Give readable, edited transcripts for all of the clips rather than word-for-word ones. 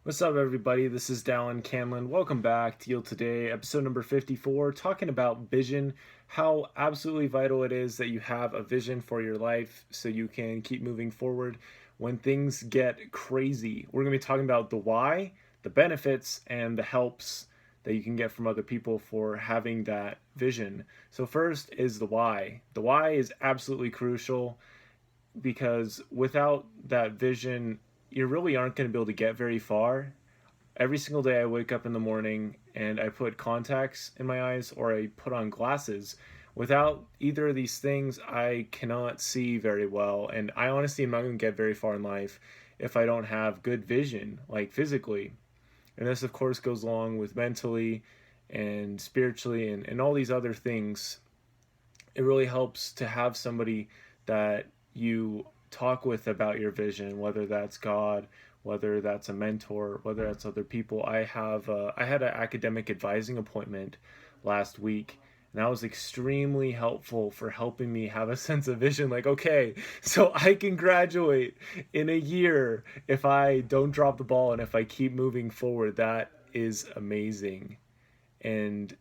What's up, everybody? This is Dallin, Candland. Welcome back to Yield Today, episode number 54, talking about vision, how absolutely vital it is that you have a vision for your life so you can keep moving forward when things get crazy. We're going to be talking about the why, the benefits, and the helps that you can get from other people for having that vision. So, first is the why. The why is absolutely crucial because without that vision, you really aren't going to be able to get very far. Every single day I wake up in the morning and I put contacts in my eyes or I put on glasses. Without either of these things, I cannot see very well. And I honestly am not going to get very far in life if I don't have good vision, like physically. And this, of course, goes along with mentally and spiritually and all these other things. It really helps to have somebody that you talk with about your vision, whether that's God, whether that's a mentor, whether that's other people. I had an academic advising appointment last week, and that was extremely helpful for helping me have a sense of vision. Like, okay, so I can graduate in a year if I don't drop the ball and if I keep moving forward. That is amazing. And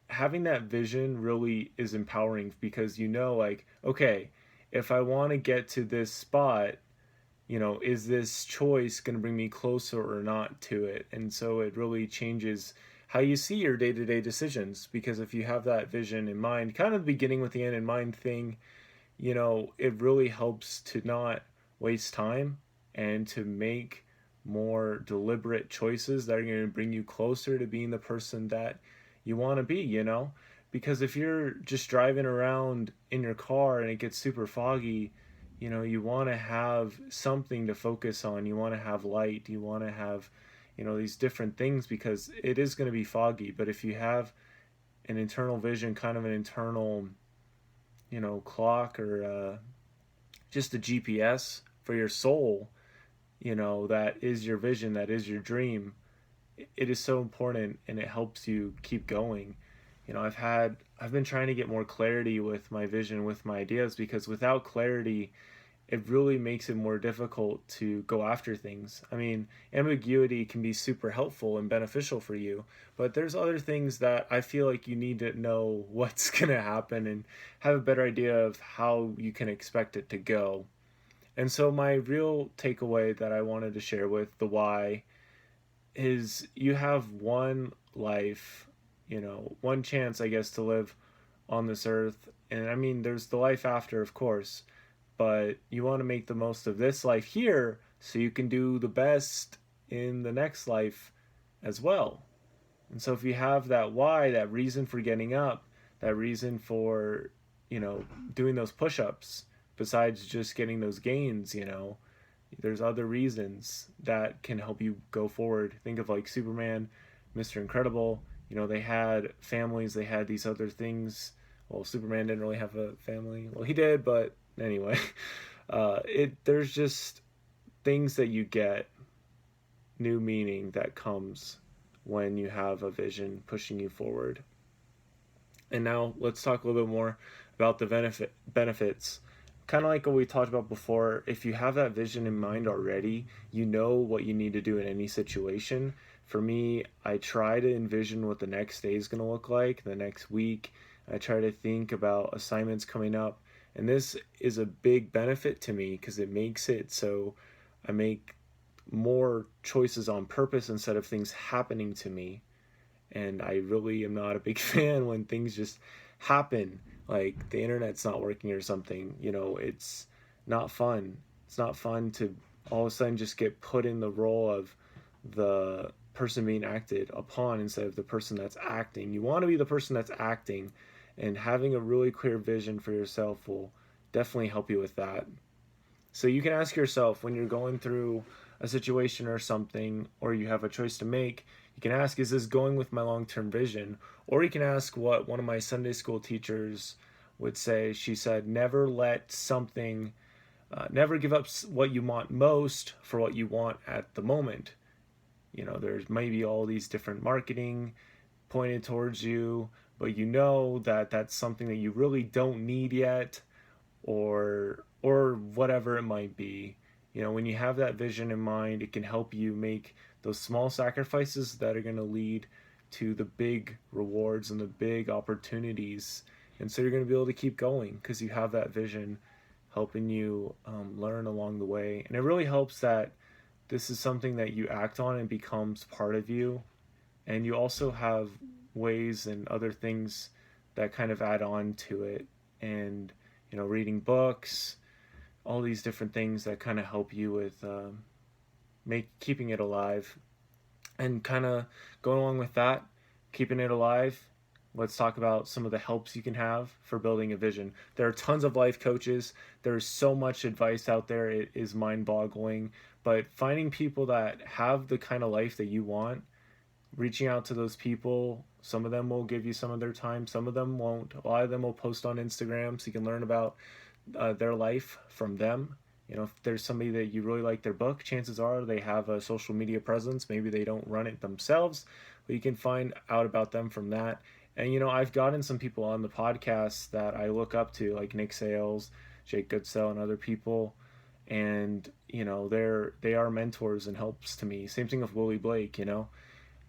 having that vision really is empowering because like, okay, if I want to get to this spot, is this choice going to bring me closer or not to it? And so it really changes how you see your day-to-day decisions, because if you have that vision in mind, kind of the beginning with the end in mind thing, it really helps to not waste time and to make more deliberate choices that are going to bring you closer to being the person that you want to be. Because if you're just driving around in your car and it gets super foggy, you want to have something to focus on. You want to have light. You want to have, these different things because it is going to be foggy. But if you have an internal vision, kind of an internal, clock or just a GPS for your soul, that is your vision, that is your dream. It is so important and it helps you keep going. I've been trying to get more clarity with my vision, with my ideas, because without clarity, it really makes it more difficult to go after things. I mean, ambiguity can be super helpful and beneficial for you, but there's other things that I feel like you need to know what's going to happen and have a better idea of how you can expect it to go. And so my real takeaway that I wanted to share with the why is you have one life, one chance, I guess, to live on this earth. And I mean, there's the life after, of course, but you want to make the most of this life here so you can do the best in the next life as well. And so if you have that why, that reason for getting up, that reason for, doing those push ups, besides just getting those gains, there's other reasons that can help you go forward. Think of like Superman, Mr. Incredible. They had families, they had these other things. Well, Superman didn't really have a family. Well, he did, but anyway, there's just things that you get, new meaning that comes when you have a vision pushing you forward. And now let's talk a little bit more about the benefits. Kind of like what we talked about before, if you have that vision in mind already, you know what you need to do in any situation. For me, I try to envision what the next day is going to look like, the next week. I try to think about assignments coming up. And this is a big benefit to me because it makes it so I make more choices on purpose instead of things happening to me. And I really am not a big fan when things just happen, like the internet's not working or something. It's not fun. It's not fun to all of a sudden just get put in the role of the person being acted upon instead of the person that's acting. You want to be the person that's acting, and having a really clear vision for yourself will definitely help you with that. So you can ask yourself when you're going through a situation or something, or you have a choice to make, you can ask, is this going with my long-term vision? Or you can ask what one of my Sunday school teachers would say. She said, never let something, never give up what you want most for what you want at the moment. There's maybe all these different marketing pointed towards you, but that that's something that you really don't need yet, or whatever it might be. When you have that vision in mind, it can help you make those small sacrifices that are going to lead to the big rewards and the big opportunities. And so you're going to be able to keep going because you have that vision helping you learn along the way. And it really helps that this is something that you act on and becomes part of you. And you also have ways and other things that kind of add on to it. And, reading books, all these different things that kind of help you with keeping it alive. And kind of going along with that, keeping it alive, let's talk about some of the helps you can have for building a vision. There are tons of life coaches. There's so much advice out there. It is mind-boggling. But finding people that have the kind of life that you want, reaching out to those people, some of them will give you some of their time, some of them won't. A lot of them will post on Instagram so you can learn about their life from them. If there's somebody that you really like their book, chances are they have a social media presence. Maybe they don't run it themselves, but you can find out about them from that. And I've gotten some people on the podcast that I look up to, like Nick Sales, Jake Goodsell, and other people. And they are mentors and helps to me. Same thing with Willie Blake.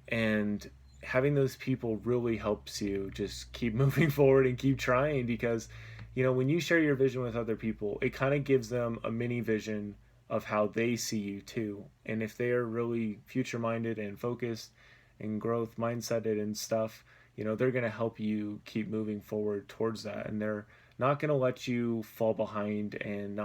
And having those people really helps you just keep moving forward and keep trying, because when you share your vision with other people, it kind of gives them a mini vision of how they see you too. And if they are really future minded and focused and growth mindseted and stuff, they're going to help you keep moving forward towards that. And they're not going to let you fall behind and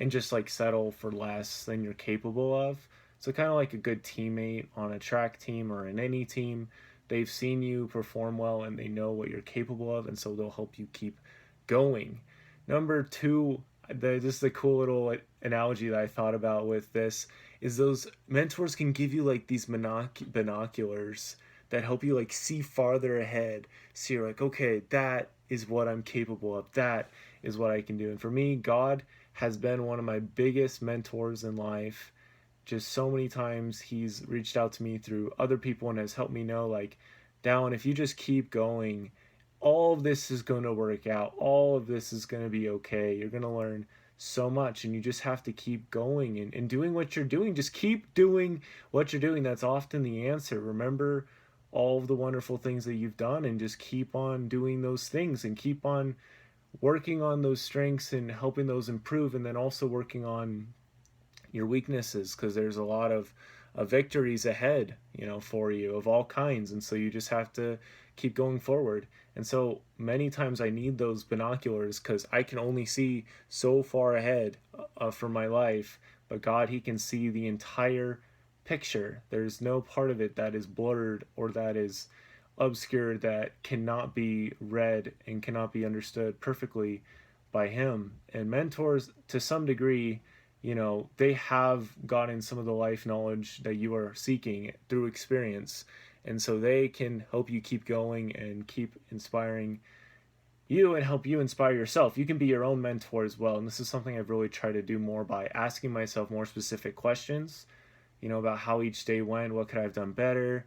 just like settle for less than you're capable of. So kind of like a good teammate on a track team or in any team, they've seen you perform well and they know what you're capable of, and so they'll help you keep going. Number two, this is the cool little analogy that I thought about with this, is those mentors can give you like these binoculars that help you like see farther ahead. So you're like, okay, that is what I'm capable of. That is what I can do. And for me, God has been one of my biggest mentors in life. Just so many times he's reached out to me through other people and has helped me know, like, Dallin, if you just keep going, all of this is going to work out. All of this is going to be okay. You're going to learn so much, and you just have to keep going and doing what you're doing. Just keep doing what you're doing. That's often the answer. Remember all of the wonderful things that you've done and just keep on doing those things and keep on working on those strengths and helping those improve, and then also working on your weaknesses, because there's a lot of victories ahead, for you of all kinds. And so you just have to keep going forward. And so many times I need those binoculars because I can only see so far ahead for my life, but God, he can see the entire picture. There's no part of it that is blurred or that is obscured that cannot be read and cannot be understood perfectly by him. And mentors, to some degree, they have gotten some of the life knowledge that you are seeking through experience. And so they can help you keep going and keep inspiring you and help you inspire yourself. You can be your own mentor as well. And this is something I've really tried to do more by asking myself more specific questions, about how each day went, what could I have done better,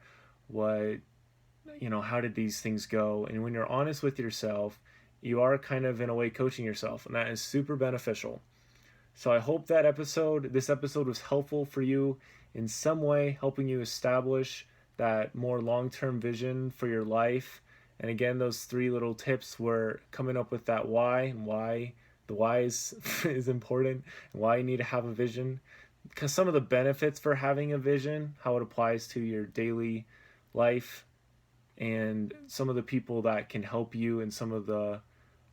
how did these things go? And when you're honest with yourself, you are kind of in a way coaching yourself, and that is super beneficial. So I hope that this episode was helpful for you in some way, helping you establish that more long-term vision for your life. And again, those 3 little tips were coming up with that why, and why the why is important, and why you need to have a vision. Because some of the benefits for having a vision, how it applies to your daily life, and some of the people that can help you, and some of the,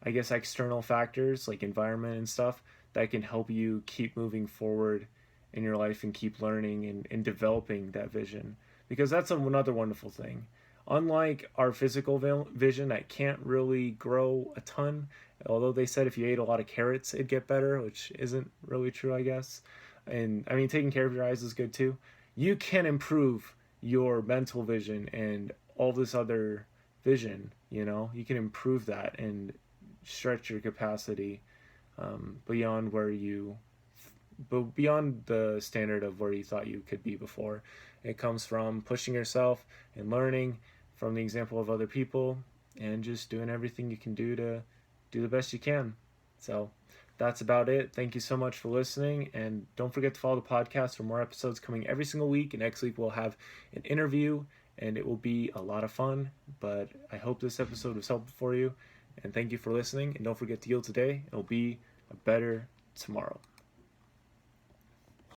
external factors like environment and stuff that can help you keep moving forward in your life and keep learning and developing that vision. Because that's another wonderful thing. Unlike our physical vision that can't really grow a ton, although they said if you ate a lot of carrots, it'd get better, which isn't really true, I guess. And taking care of your eyes is good too. You can improve your mental vision and all this other vision, you can improve that and stretch your capacity beyond the standard of where you thought you could be before. It comes from pushing yourself and learning from the example of other people and just doing everything you can do to do the best you can. So that's about it. Thank you so much for listening, and don't forget to follow the podcast for more episodes coming every single week. And next week we'll have an interview, and it will be a lot of fun. But I hope this episode was helpful for you, and thank you for listening. And don't forget to yield today. It'll be a better tomorrow.